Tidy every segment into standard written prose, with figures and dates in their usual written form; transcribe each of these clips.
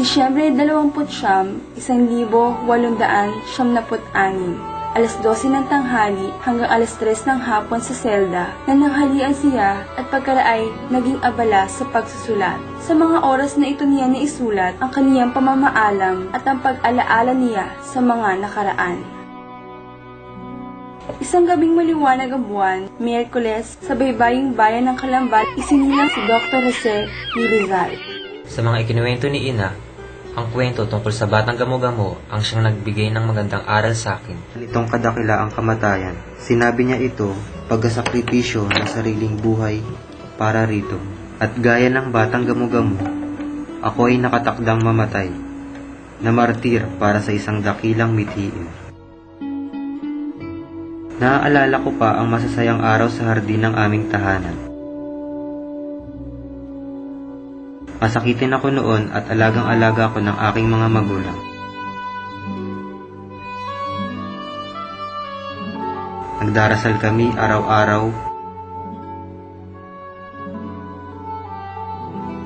Disyembre 29, 1876, alas 12 ng tanghali hanggang alas 3 ng hapon sa selda, nananghalian siya at pagkaraay naging abala sa pagsusulat. Sa mga oras na ito niya naisulat ang kaniyang pamamaalam at ang pag-alaala niya sa mga nakaraan. Isang gabing maliwanag ang buwan, Miyerkules, sa baybaying bayan ng Calambal, isinilang si Dr. Jose P. Rizal. Sa mga ikinuwento ni Ina, ang kwento tungkol sa batang gamo-gamo ang siyang nagbigay ng magandang aral sa akin. Nitong kadakila ang kamatayan, sinabi niya ito pagkasakripisyo ng sariling buhay para rito. At gaya ng batang gamo-gamo, ako ay nakatakdang mamatay, na martir para sa isang dakilang mithiin. Naaalala ko pa ang masasayang araw sa hardin ng aming tahanan. Masakitin ako noon at alagang-alaga ako ng aking mga magulang. Nagdarasal kami araw-araw.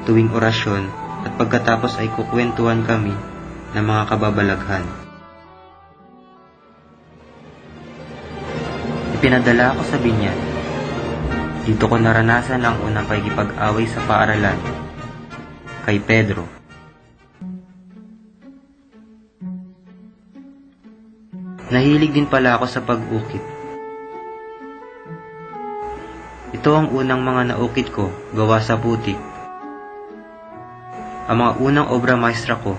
Tuwing orasyon at pagkatapos ay kukwentuhan kami ng mga kababalaghan. Ipinadala ako sa binyan. Dito ko naranasan ang unang pakikipag-away sa paaralan kay Pedro. Nahilig din pala ako sa pag-ukit. Ito ang unang mga naukit ko gawa sa putik. Ang mga unang obra maestra ko.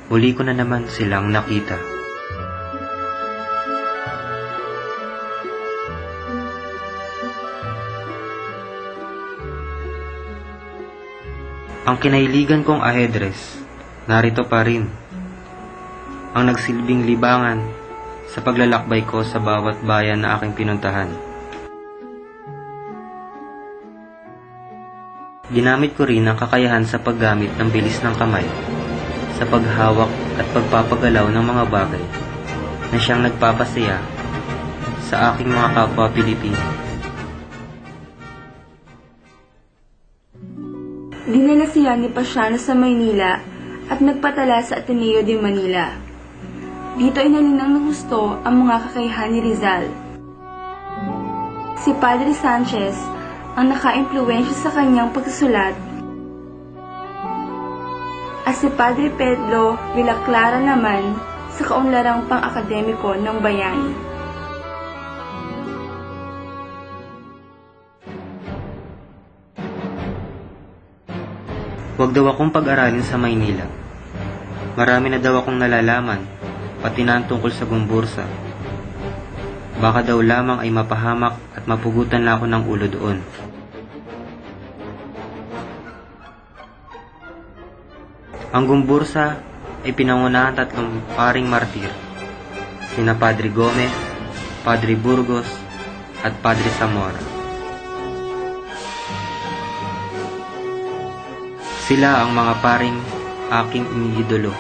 Huli ko na naman silang nakita. Ang kinahiligan kong ahedres, narito pa rin. Ang nagsilbing libangan sa paglalakbay ko sa bawat bayan na aking pinuntahan. Ginamit ko rin ang kakayahan sa paggamit ng bilis ng kamay, sa paghawak at pagpapagalaw ng mga bagay na siyang nagpapasaya sa aking mga kapwa Pilipino. Dinala siya ni Pasiano sa Maynila at nagpatala sa Ateneo de Manila. Dito ay nalinang ng gusto ang mga kakayahan ni Rizal. Si Padre Sanchez ang naka-impluwensya sa kanyang pagsusulat at si Padre Pedro Villaclara naman sa kaunlarang pang-akademiko ng bayani. Huwag daw akong pag-aralin sa Maynila. Marami na daw akong nalalaman, pati na ang tungkol sa Gumbursa. Baka daw lamang ay mapahamak at mapugutan na ako ng ulo doon. Ang Gumbursa ay pinangunahan tatlong paring martir, sina Padre Gomez, Padre Burgos, at Padre Zamora. Sila ang mga paring aking iniidolo.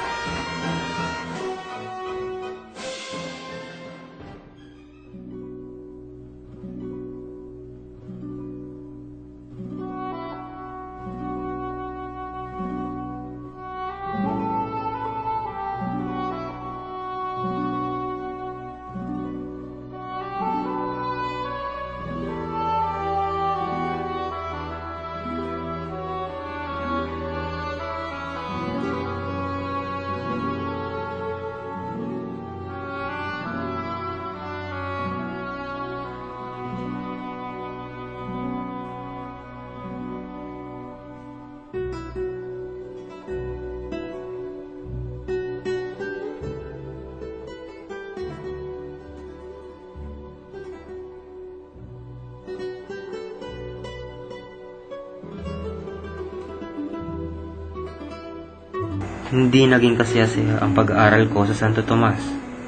Hindi naging kasiyasiya ang pag-aaral ko sa Santo Tomas.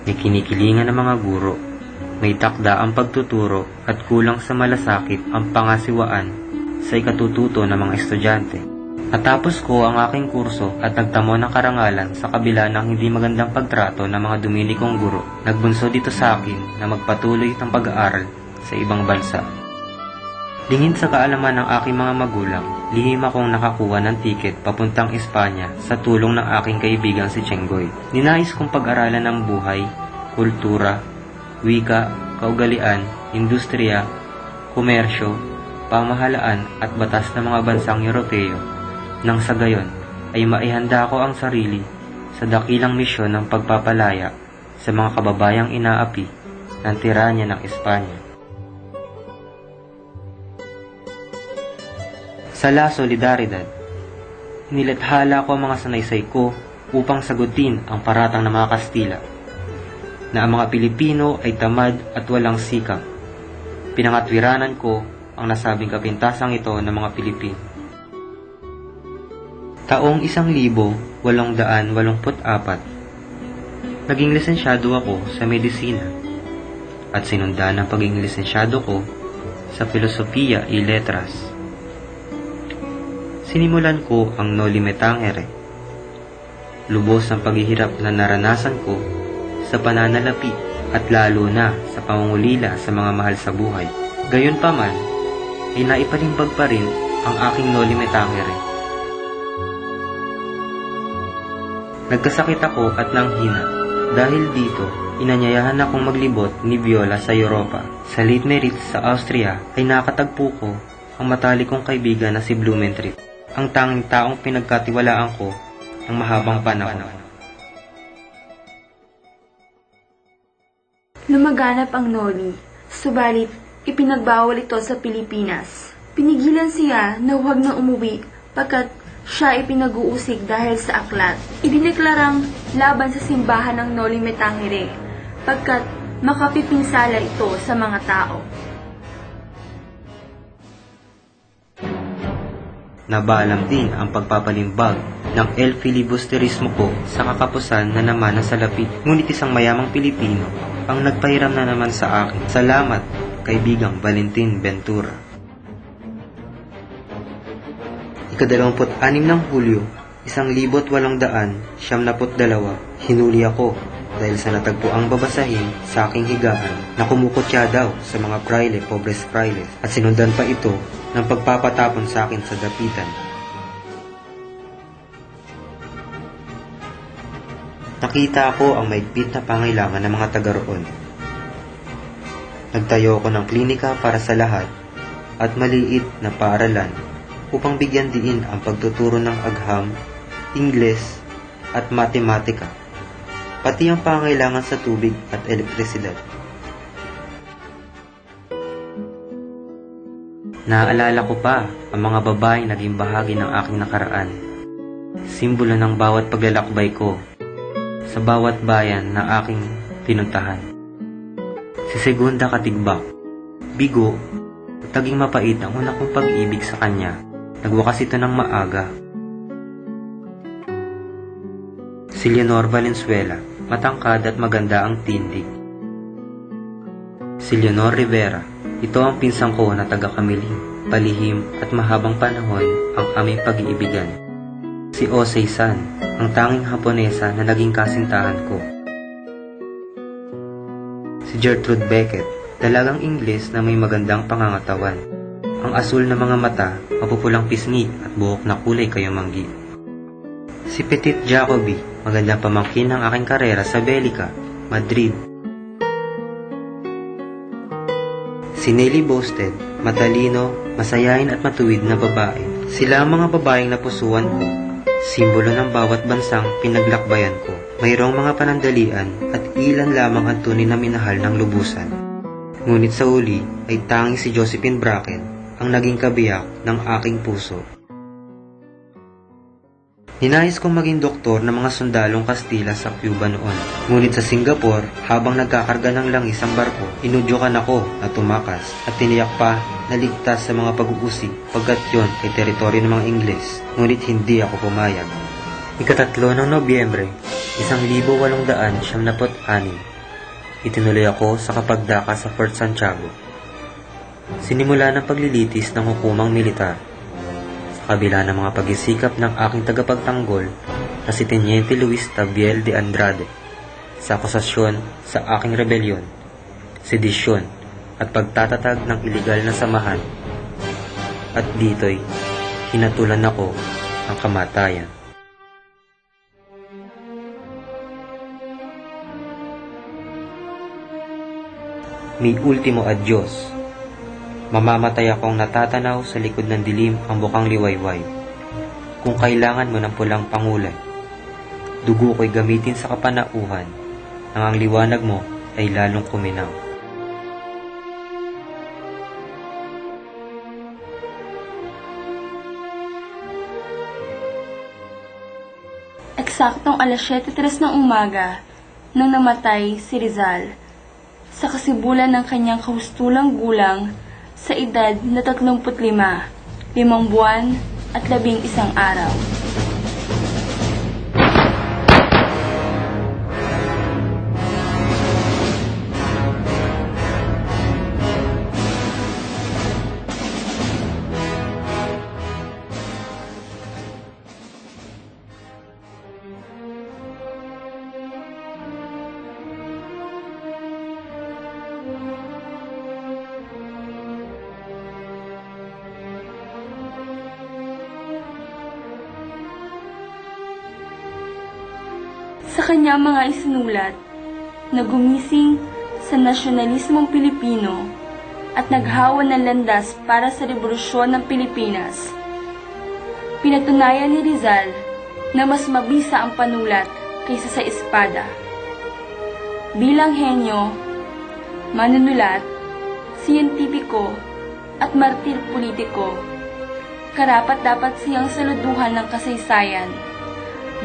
May kinikilingan ng mga guro, may takda ang pagtuturo at kulang sa malasakit ang pangasiwaan sa ikatututo ng mga estudyante. Natapos ko ang aking kurso at nagtamo ng karangalan sa kabila ng hindi magandang pagtrato ng mga dumili kong guro. Nagbunso dito sa akin na magpatuloy ng pag-aaral sa ibang bansa. Lingid sa kaalaman ng aking mga magulang, lihim akong nakakuha ng tiket papuntang Espanya sa tulong ng aking kaibigang si Chenggoy. Ninais kong pag-aralan ng buhay, kultura, wika, kaugalian, industriya, komersyo, pamahalaan at batas ng mga bansang Europeo, nang sa gayon ay maihanda ko ang sarili sa dakilang misyon ng pagpapalaya sa mga kababayang inaapi ng tiranya ng Espanya. Sa La Solidaridad, inilathala ko ang mga sanaysay ko upang sagutin ang paratang ng mga Kastila na ang mga Pilipino ay tamad at walang sikap. Pinangatwiranan ko ang nasabing kapintasang ito ng mga Pilipino. Taong 1884, naging lisensyado ako sa medisina at sinundan ang pagiging lisensyado ko sa Filosofiya y Letras. Sinimulan ko ang Noli Me Tangere. Lubos ang paghihirap na naranasan ko sa pananalapi at lalo na sa pangungulila sa mga mahal sa buhay. Gayunpaman, ay naipalimbag pa rin ang aking Noli Me Tangere. Nagkasakit ako at nanghina. Dahil dito, inanyayahan akong maglibot ni Viola sa Europa. Sa Leitmeritz sa Austria ay nakatagpo ko ang matalikong kaibigan na si Blumentritt, ang tanging taong pinagkatiwalaan ko ng mahabang panahon. Lumaganap ang Noli, subalit ipinagbawal ito sa Pilipinas. Pinigilan siya na huwag na umuwi pagkat siya ay pinag-uusig dahil sa aklat. Idineklarang laban sa simbahan ng Noli Me Tangere pagkat makapipinsala ito sa mga tao. Nabaalam din ang pagpapalimbag ng El Filibusterismo ko sa kakapusan na naman ng salapi. Ngunit isang mayamang Pilipino ang nagpahiram na naman sa akin. Salamat, kaibigang Valentin Ventura. 26 ng Hulyo, 1872, hinuli ako dahil sa natagpuang babasahin sa aking higaan na kumukutya daw sa mga praile, pobres frailes, at sinundan pa ito ng pagpapatapon sa akin sa dapitan. Nakita ko ang maigpit na pangailangan ng mga taga roon. Nagtayo ko ng klinika para sa lahat at maliit na paaralan upang bigyan diin ang pagtuturo ng agham, Ingles at matematika, pati ang pangailangan sa tubig at elektrisidad. Naaalala ko pa ang mga babaeng naging bahagi ng aking nakaraan, simbolo ng bawat paglalakbay ko sa bawat bayan na aking pinuntahan. Si Segunda Katigbak, bigo, taging mapait ang una kong pag-ibig sa kanya. Nagwakas ito ng maaga. Si Leonor Valenzuela, matangkad at maganda ang tindig. Si Leonor Rivera, ito ang pinsang ko na taga-Kamiling, palihim at mahabang panahon ang aming pag-iibigan. Si Osei San, ang tanging Haponesa na naging kasintahan ko. Si Gertrude Beckett, dalagang Ingles na may magandang pangangatawan. Ang asul na mga mata, mapupulang pisngi at buhok na kulay kayumanggi. Si Petit Jacobi, magandang pamangkin ng aking karera sa Belica, Madrid. Si Nelly Bosted, matalino, masayain at matuwid na babae. Sila ang mga babaeng napusuan ko, simbolo ng bawat bansang pinaglakbayan ko. Mayroong mga panandalian at ilan lamang ang tunay na minahal ng lubusan. Ngunit sa uli ay tanging si Josephine Bracken ang naging kabiyak ng aking puso. Ninais kong maging doktor ng mga sundalong Kastila sa Cuba noon. Ngunit sa Singapore, habang nagkakarga ng langis ang barko, inudyokan ako na tumakas at tiniyak pa na ligtas sa mga pag-uusig pagkat yon ay teritoryo ng mga Ingles. Ngunit hindi ako pumayag. 3 ng Nobyembre, 1896, itinuloy ako sa kapagdaka sa Fort Santiago. Sinimula ng paglilitis ng hukumang militar. Sa kabila ng mga pagsisikap ng aking tagapagtanggol na si Teniente Luis Tabiel de Andrade sa akusasyon sa aking rebelyon, sedisyon at pagtatatag ng iligal na samahan, At dito'y hinatulan ako ang kamatayan. Mi ultimo adios. Mamamatay akong natatanaw sa likod ng dilim ang bukang liwayway. Kung kailangan mo ng pulang pangulay, dugo ko'y gamitin sa kapanauhan, nang ang liwanag mo ay lalong kuminaw. Eksaktong alas 7:03 ng umaga nang namatay si Rizal sa kasibulan ng kanyang kahustulang gulang sa edad na 35, 5 buwan at 11 araw. Sa kanyang mga isinulat na gumising sa nasyonalismong Pilipino at naghawa ng landas para sa Rebolusyon ng Pilipinas, pinatunayan ni Rizal na mas mabisa ang panulat kaysa sa espada. Bilang henyo, manunulat, siyentipiko at martir politiko, karapat-dapat siyang saluduhan ng kasaysayan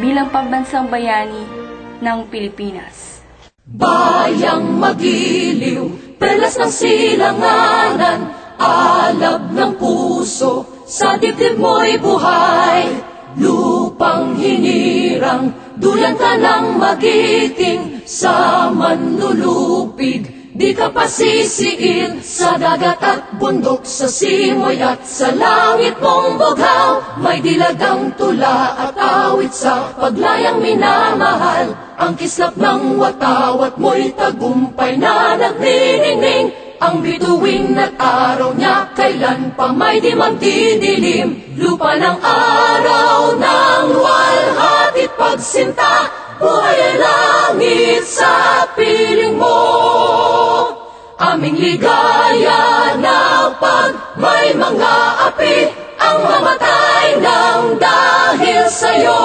bilang pambansang bayani ng Pilipinas. Bayang magiliw, perlas ng silanganan, alab ng puso, sa dibdib mo'y buhay. Lupang hinirang, duyan ka ng magiting, sa manlulupig, di ka pasisiin. Sa dagat at bundok, sa simoy at sa langit mong bughaw, may dilagang tula at awit sa paglayang minamahal. Ang kislap ng watawat mo'y tagumpay na nagniningning. Ang bituin at araw niya kailan pa may di magdidilim. Lupa ng araw ng luwalhati't pagsinta, buhay ay langit sa piling mo. Aming ligaya na pag may mga api ang mamatay ng dahil sa'yo.